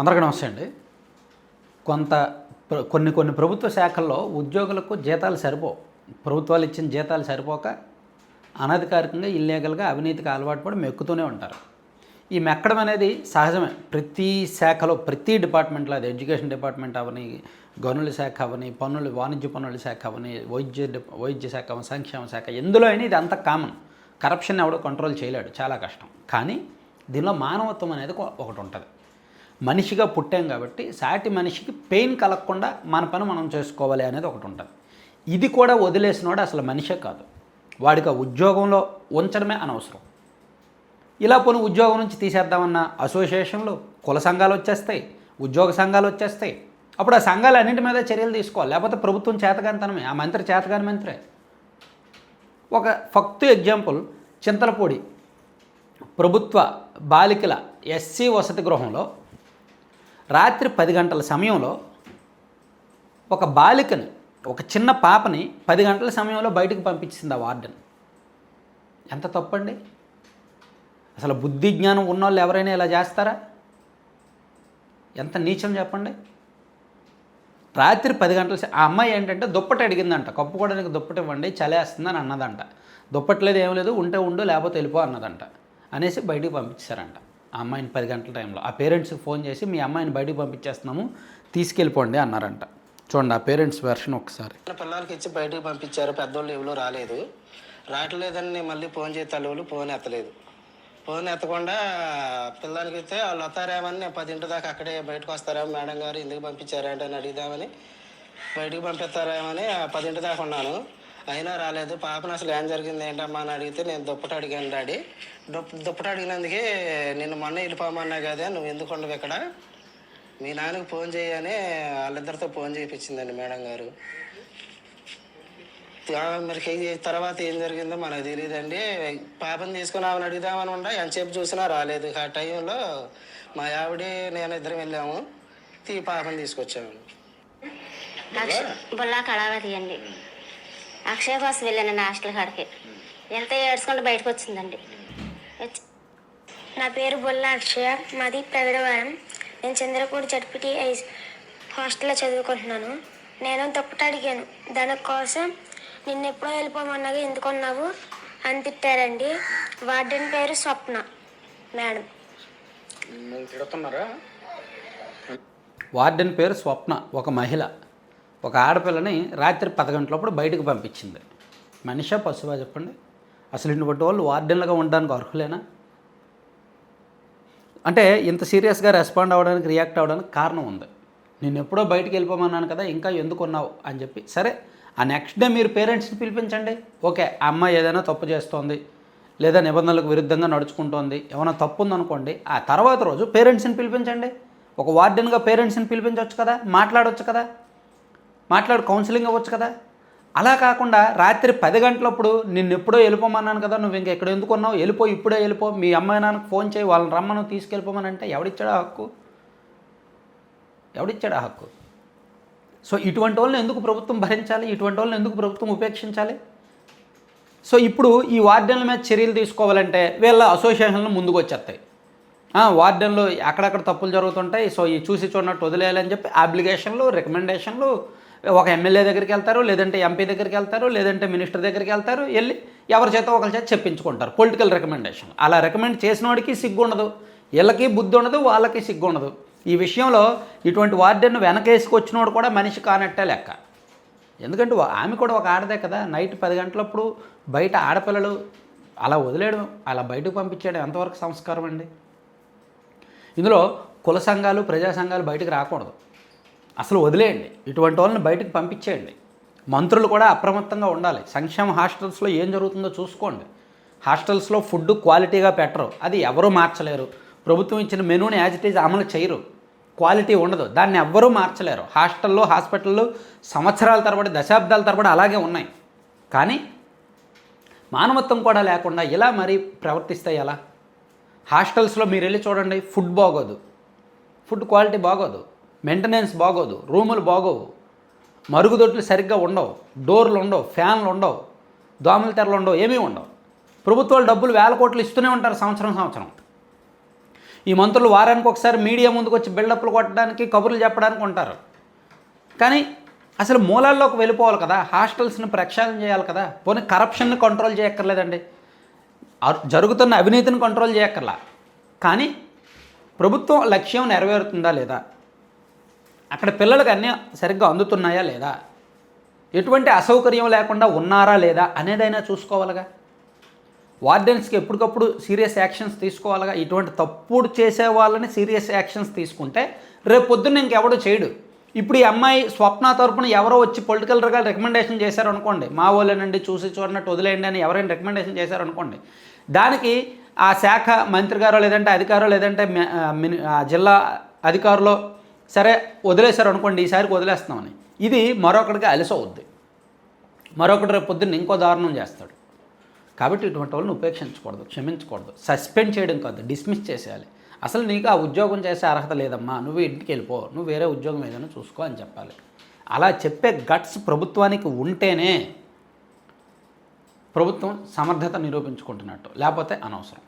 అందరికీ నమస్తే అండి. కొంత కొన్ని ప్రభుత్వ శాఖల్లో ఉద్యోగులకు జీతాలు సరిపోవు. ప్రభుత్వాలు ఇచ్చిన జీతాలు సరిపోక అనధికారికంగా ఇల్లీగల్గా అవినీతికి అలవాటు పడి మెక్కుతూనే ఉంటారు. ఈ మెక్కడం అనేది సహజమే. ప్రతి శాఖలో ప్రతి డిపార్ట్మెంట్లో, అది ఎడ్యుకేషన్ డిపార్ట్మెంట్ అవని, గనుల శాఖ అవని, వాణిజ్య పన్నుల శాఖ అవని, వైద్య శాఖ అవని, సంక్షేమ శాఖ, ఎందులో అయినా ఇది అంత కామన్. కరప్షన్ ఎవడో కంట్రోల్ చేయలేడు, చాలా కష్టం. కానీ దీనిలో మానవత్వం అనేది ఒకటి ఉంటుంది. మనిషిగా పుట్టాం కాబట్టి సాటి మనిషికి పెయిన్ కలగకుండా మన పని మనం చేసుకోవాలి అనేది ఒకటి ఉంటుంది. ఇది కూడా వదిలేసినోడు అసలు మనిషే కాదు. వాడికి ఆ ఉద్యోగంలో ఉంచడమే అనవసరం. ఇలా పోనీ ఉద్యోగం నుంచి తీసేద్దామన్న అసోసియేషన్లు, కుల సంఘాలు వచ్చేస్తాయి, ఉద్యోగ సంఘాలు వచ్చేస్తాయి. అప్పుడు ఆ సంఘాలు అన్నింటి మీద చర్యలు తీసుకోవాలి. లేకపోతే ప్రభుత్వం చేతగానితనమే, ఆ మంత్రి చేతగాని మంత్రే. ఒక ఫక్తు ఎగ్జాంపుల్, చింతలపూడి ప్రభుత్వ బాలికల ఎస్సీ వసతి గృహంలో రాత్రి 10 గంటల సమయంలో ఒక బాలికని, ఒక చిన్న పాపని 10 గంటల సమయంలో బయటకు పంపించింది ఆ వార్డెన్. ఎంత తప్పండి! అసలు బుద్ధి జ్ఞానం ఉన్నోళ్ళు ఎవరైనా ఇలా చేస్తారా? ఎంత నీచం చెప్పండి. రాత్రి 10 గంటల ఆ అమ్మాయి ఏంటంటే దుప్పటి అడిగిందంట. కప్పుకోవడానికి దుప్పటి ఇవ్వండి, చలేస్తుందని అన్నదంట. దుప్పట్లేదు, ఏం లేదు, ఉంటే ఉండు లేకపోతే వెళ్ళిపో అన్నదంట. అనేసి బయటికి పంపించారంట ఆ అమ్మాయిని 10 గంటల టైంలో. ఆ పేరెంట్స్కి ఫోన్ చేసి మీ అమ్మాయిని బయటికి పంపించేస్తున్నాము, తీసుకెళ్ళిపోండి అన్నారంట. చూడండి ఆ పేరెంట్స్ వెర్షన్ ఒకసారి. పిల్లలకి ఇచ్చి బయటకు పంపించారు, పెద్దోళ్ళు ఎవరు రావట్లేదని మళ్ళీ ఫోన్ చేసి తల్లులు ఫోన్ ఎత్తలేదు. ఫోన్ ఎత్తకుండా పిల్లలకి ఇస్తే వాళ్ళు వస్తారేమని నేను 10 దాకా అక్కడే బయటకు వస్తారేమో, మేడం గారు ఎందుకు పంపించారంటే అని అడిగిదామని, బయటకు పంపిస్తారేమని 10 దాకా ఉన్నాను. అయినా రాలేదు. పాపను అసలు ఏం జరిగింది ఏంటమ్మా అని అడిగితే నేను దుప్పటి అడిగాను డాడీ. దుప్పటి అడిగినందుకే నిన్ను మొన్న వెళ్ళిపోమన్నా కదా, నువ్వు ఎందుకు ఉండవు ఇక్కడ, మీ నాన్నకి ఫోన్ చేయని వాళ్ళిద్దరితో ఫోన్ చేయించిందండి మేడం గారు. మరి తర్వాత ఏం జరిగిందో మనకు తెలియదండి. పాపను తీసుకుని ఆమెను అడుగుదామని ఉండా ఎంతసేపు చూసినా రాలేదు. ఆ టైంలో మా ఆవిడ నేను ఇద్దరం వెళ్ళాము, పాపను తీసుకొచ్చాము. బొల్లా కళావతి అండి. అక్షయ కోసం వెళ్ళానండి హాస్టల్ కాడికి. ఎంత ఏడ్చుకుంటూ బయటకు వచ్చిందండి. నా పేరు బొల్లా అక్షయ, మాది ప్రగడవరం. నేను చంద్రపూడి జడ్పీటీ హాస్టల్లో చదువుకుంటున్నాను. నేను దుప్పటి అడిగాను, దానికోసం నిన్న ఎప్పుడో వెళ్ళిపోమన్నాగా ఎందుకున్నావు అని తిట్టారండి. వార్డెన్ పేరు స్వప్న మేడం. వార్డెన్ పేరు స్వప్న, ఒక మహిళ. ఒక ఆడపిల్లని రాత్రి 10 గంటలప్పుడు బయటకు పంపించింది. మనిషా పశువా చెప్పండి? అసలు ఇటువంటి వాళ్ళు వార్డెన్లుగా ఉండడానికి అర్హులేనా? అంటే ఇంత సీరియస్గా రెస్పాండ్ అవ్వడానికి, రియాక్ట్ అవ్వడానికి కారణం ఉంది. నేను ఎప్పుడో బయటికి వెళ్ళిపోమన్నాను కదా, ఇంకా ఎందుకు ఉన్నావు అని చెప్పి. సరే, ఆ నెక్స్ట్ డే మీరు పేరెంట్స్ని పిలిపించండి. ఓకే, ఆ అమ్మాయి ఏదైనా తప్పు చేస్తోంది, లేదా నిబంధనలకు విరుద్ధంగా నడుచుకుంటోంది, ఏమైనా తప్పు ఉందనుకోండి, ఆ తర్వాత రోజు పేరెంట్స్ని పిలిపించండి. ఒక వార్డెన్గా పేరెంట్స్ని పిలిపించవచ్చు కదా, మాట్లాడవచ్చు కదా, కౌన్సిలింగ్ అవ్వచ్చు కదా. అలా కాకుండా రాత్రి 10 గంటలప్పుడు నిన్ను ఎప్పుడో వెళ్ళిపోమన్నాను కదా, నువ్వు ఇంకా ఎక్కడ ఎందుకు ఉన్నావు, వెళ్ళిపో, ఇప్పుడే వెళ్ళిపో, మీ అమ్మాయి నాన్నకు ఫోన్ చేయి, వాళ్ళని రమ్మను, తీసుకెళ్ళిపోమని అంటే ఎవడిచ్చాడా హక్కు? సో ఇటువంటి వాళ్ళని ఎందుకు ప్రభుత్వం భరించాలి? ఇటువంటి వాళ్ళని ఎందుకు ప్రభుత్వం ఉపేక్షించాలి? సో ఇప్పుడు ఈ వార్డెన్ల మీద చర్యలు తీసుకోవాలంటే వీళ్ళ అసోసియేషన్లు ముందుకు వచ్చేస్తాయి. వార్డెన్లు అక్కడక్కడ తప్పులు జరుగుతుంటాయి, సో ఈ చూసి చూడనట్టు వదిలేయాలని చెప్పి అప్లికేషన్లు, రికమెండేషన్లు, ఒక ఎమ్మెల్యే దగ్గరికి వెళ్తారు, లేదంటే ఎంపీ దగ్గరికి వెళ్తారు, లేదంటే మినిస్టర్ దగ్గరికి వెళ్తారు, వెళ్ళి ఎవరి చేత ఒకరి చేత చెప్పించుకుంటారు పొలిటికల్ రికమెండేషన్. అలా రికమెండ్ చేసిన వాడికి సిగ్గు ఉండదు, వీళ్ళకి బుద్ధి ఉండదు, వాళ్ళకి సిగ్గు ఉండదు. ఈ విషయంలో ఇటువంటి వార్డెన్ వెనకేసుకొచ్చినోడు కూడా మనిషి కానట్టే లెక్క. ఎందుకంటే ఆమె కూడా ఒక ఆడదే కదా. నైట్ 10 గంటలప్పుడు బయట ఆడపిల్లలు అలా వదిలేయడం, అలా బయటకు పంపించేయడం ఎంతవరకు సంస్కారం అండి? ఇందులో కుల సంఘాలు, ప్రజా సంఘాలు బయటకు రాకూడదు, అసలు వదిలేయండి. ఇటువంటి వాళ్ళని బయటకు పంపించేయండి. మంత్రులు కూడా అప్రమత్తంగా ఉండాలి. సంక్షేమ హాస్టల్స్లో ఏం జరుగుతుందో చూసుకోండి. హాస్టల్స్లో ఫుడ్ క్వాలిటీగా పెట్టరు, అది ఎవరూ మార్చలేరు. ప్రభుత్వం ఇచ్చిన మెనూని యాజ్ ఇట్ ఈజ్ అమలు చేయరు, క్వాలిటీ ఉండదు, దాన్ని ఎవ్వరూ మార్చలేరు. హాస్టల్లో, హాస్పిటల్లో సంవత్సరాల తరబడి, దశాబ్దాల తరబడి అలాగే ఉన్నాయి. కానీ మానవత్వం కూడా లేకుండా ఇలా మరీ ప్రవర్తిస్తాయి ఎలా? హాస్టల్స్లో మీరు వెళ్ళి చూడండి, ఫుడ్ బాగోదు, ఫుడ్ క్వాలిటీ బాగోదు, మెయింటెనెన్స్ బాగోదు, రూములు బాగోవు, మరుగుదొడ్లు సరిగ్గా ఉండవు, డోర్లు ఉండవు, ఫ్యాన్లు ఉండవు, దోమల తెరలు ఉండవు, ఏమీ ఉండవు. ప్రభుత్వాలు డబ్బులు 1000 కోట్లు ఇస్తూనే ఉంటారు సంవత్సరం. ఈ మంత్రులు వారానికి ఒకసారి మీడియా ముందుకు వచ్చి బిల్డప్లు కొట్టడానికి, కబుర్లు చెప్పడానికి ఉంటారు. కానీ అసలు మూలాల్లోకి వెళ్ళిపోవాలి కదా, హాస్టల్స్ని ప్రక్షాళన చేయాలి కదా, పోనీ కరప్షన్ని కంట్రోల్ చేయక్కర్లేదండి, జరుగుతున్న అవినీతిని కంట్రోల్ చేయక్కర్లా, కానీ ప్రభుత్వం లక్ష్యం నెరవేరుతుందా లేదా, అక్కడ పిల్లలకు అన్నీ సరిగ్గా అందుతున్నాయా లేదా, ఎటువంటి అసౌకర్యం లేకుండా ఉన్నారా లేదా అనేదైనా చూసుకోవాలిగా. వార్డెన్స్కి ఎప్పటికప్పుడు సీరియస్ యాక్షన్స్ తీసుకోవాలిగా. ఇటువంటి తప్పుడు చేసే వాళ్ళని సీరియస్ యాక్షన్స్ తీసుకుంటే రేపు పొద్దున్న ఇంకెవడో చేయడు. ఇప్పుడు ఈ అమ్మాయి స్వప్న తరపున ఎవరో వచ్చి పొలిటికల్గా రికమెండేషన్ చేశారనుకోండి, మా వాళ్ళేనండి చూసి చూడనట్టు వదిలేయండి అని ఎవరైనా రికమెండేషన్ చేశారనుకోండి, దానికి ఆ శాఖ మంత్రి గారో లేదంటే అధికారో లేదంటే జిల్లా అధికారులో సరే వదిలేశారు అనుకోండి, ఈసారికి వదిలేస్తామని, ఇది మరొకటికి అలసవుద్ది, మరొకటి రేపు పొద్దున్న ఇంకో దారుణం చేస్తాడు. కాబట్టి ఇటువంటి వాళ్ళని ఉపేక్షించకూడదు, క్షమించకూడదు, సస్పెండ్ చేయడం కాదు, డిస్మిస్ చేసేయాలి. అసలు నీకు ఆ ఉద్యోగం చేసే అర్హత లేదమ్మా, నువ్వు ఇంటికి వెళ్ళిపో, నువ్వు వేరే ఉద్యోగం ఏదైనా చూసుకో అని చెప్పాలి. అలా చెప్పే గట్స్ ప్రభుత్వానికి ఉంటేనే ప్రభుత్వం సమర్థత నిరూపించుకుంటున్నట్టు, లేకపోతే అనవసరం.